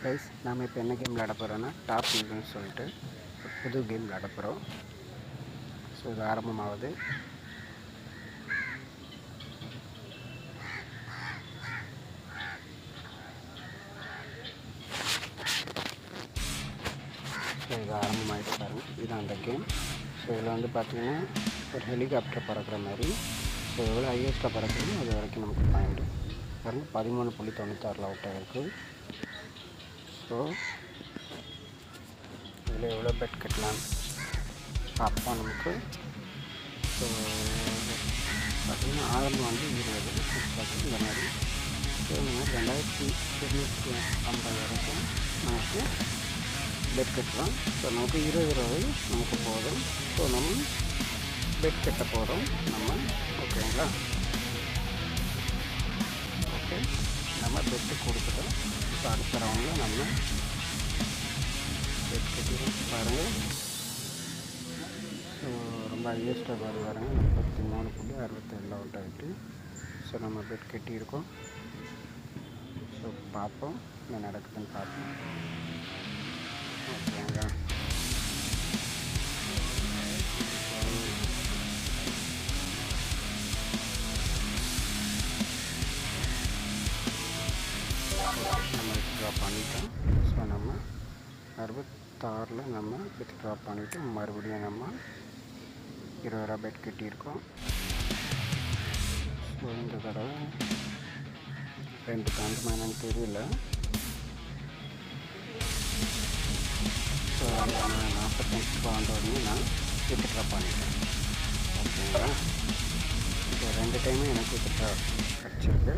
Guys நாம் இப்போ என்ன கேம் விளையாட போகிறோன்னா டாப் வியூன்னு சொல்லிட்டு புது கேம் விளையாட போகிறோம். ஸோ இது ஆரம்பமாகுது. ஸோ இது ஆரம்பமாகிட்டு பாருங்கள், இதுதான் அந்த கேம். ஸோ இதில் வந்து பார்த்திங்கன்னா ஒரு ஹெலிகாப்டர் பறக்கிற மாதிரி. ஸோ எவ்வளோ ஹையஸ்ட்டாக பறக்குது அது வரைக்கும் நமக்கு பாயிண்ட்டு பாருங்கள். 13.96 அவுட் ஆகிருக்கு. ஸோ இதில் எவ்வளோ பெட் கட்டலான்னு பார்ப்போம் நமக்கு. ஸோ பார்த்திங்கன்னா ஆரம்பம் வந்து 20 பார்த்து இந்த மாதிரி. ஸோ இந்த மாதிரி 2250 வரைக்கும் நமக்கு பெட் கட்டலாம். ஸோ நமக்கு 20 ரூபாய் நமக்கு போதும். ஸோ நம்ம பெட் கட்ட போகிறோம் நம்ம, ஓகேங்களா? ஓகே, நம்ம பெட்டு கொடுத்துட்டோம். இப்போ அடுத்த ரவுண்டில் நம்ம பெட் கட்டிடுவோம். பாருங்கள், ஸோ ரொம்ப ஹையஸ்ட்டாக பாருங்கள் 33.67 அவுட் ஆகிட்டு. ஸோ நம்ம பெட் கட்டியிருக்கோம். ஸோ பார்ப்போம் என்ன நடக்குதுன்னு பார்ப்போம், ஓகேங்களா? நம்ம வித்ட்ரா பண்ணிட்டோம். ஸோ நம்ம 66 நம்ம வித்ட்ரா பண்ணிவிட்டு மறுபடியும் நம்ம 20 ரூபா பெட் கட்டியிருக்கோம். ஸோ இந்த தடவை 2 காண்டுமா என்னன்னு தெரியல. ஸோ நான் 45 ரூபா வந்தோடனே நான் வித்ட்ரா பண்ணிட்டேன், ஓகேங்களா? ஸோ 2 டைமும் எனக்கு வித்ட்ரா கிடச்சிருக்கு.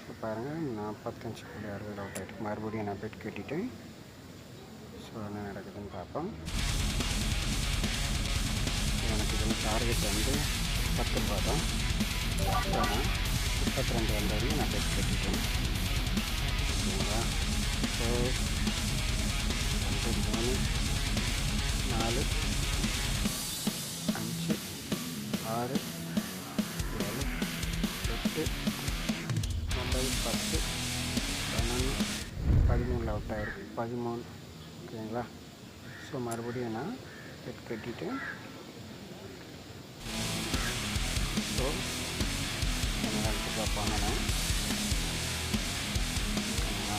இப்போ பாருங்கள் 45.60 அவுட் ஆகிட்டு. மறுபடியும் நான் பெட் கட்டிட்டேன். ஸோ என்ன நடக்குதுன்னு பார்ப்போம். எனக்கு இதில் டார்கெட் வந்து 10 ரூபா தான். ஸோ நான் 32 வந்தவரையும் நான் பெட் கட்டிட்டேன், ஓகேங்களா? ஸோ 2 3 4 5 6 7 8 9 10 11 13 அவுட் ஆகிருக்கு. 13, ஓகேங்களா? ஸோ மறுபடியும் நான் பெட் கட்டிட்டேன். ஸோ என்ன வித்ட்ரா பண்ணணும், ஓகேங்களா?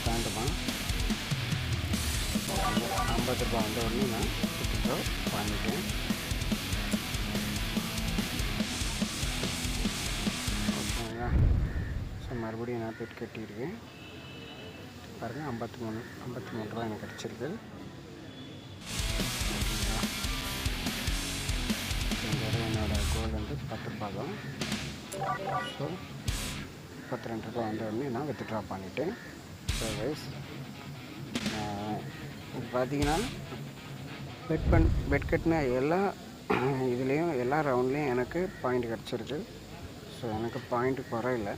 தாண்டுமா 50 ரூபா வந்த உடனே நான் வித்ட்ரா பண்ணிட்டேன், ஓகேங்களா? ஸோ மறுபடியும் நான் பெட் கட்டியிருக்கேன். பாருங்கள் 53 ரூபா எனக்கு கிடச்சிருக்கு, ஓகேங்களா? இந்த தடவை என்னோடய கோல் வந்து 10 ரூபா தான். ஸோ 32 ரூபா வந்த உடனே நான் வித்ட்ரா பண்ணிட்டேன். ஸோ கைஸ் இப்போ பார்த்தீங்கன்னா பெட் கட்டின எல்லா இதுலேயும் எல்லா ரவுண்ட்லேயும் எனக்கு பாயிண்ட் கிடச்சிருக்கு. ஸோ எனக்கு பாயிண்ட்டு குறையில.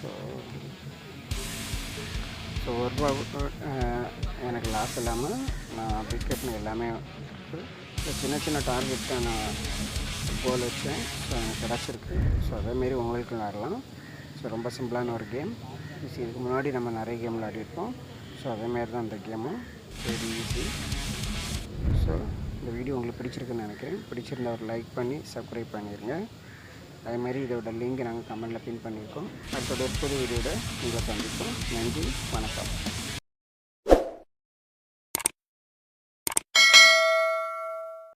ஸோ 1 ரூபா எனக்கு லாஸ் இல்லாமல் நான் பெட் கட்டின எல்லாமே இருக்குது. ஸோ சின்ன சின்ன டார்கெட் தான் நான் கோல் வச்சேன். ஸோ எனக்கு கிடச்சிருக்கு. ஸோ அதேமாரி உங்களுக்கு விளாடலாம். ஸோ ரொம்ப சிம்பிளான ஒரு கேம். இதுக்கு முன்னாடி நம்ம நிறைய கேம் விளையாடிருப்போம். ஸோ அதேமாரி தான் இந்த கேமும் வெரி ஈஸி. ஸோ இந்த வீடியோ உங்களுக்கு பிடிச்சிருக்குன்னு நினைக்கிறேன். பிடிச்சிருந்தா ஒரு லைக் பண்ணி சப்ஸ்கிரைப் பண்ணிடுங்க. அதேமாதிரி இதோட லிங்க் நாங்கள் கமெண்ட்டில் பின் பண்ணியிருக்கோம். அடுத்தது ஒரு புது வீடியோட உங்களை சந்திப்போம். நன்றி, வணக்கம்.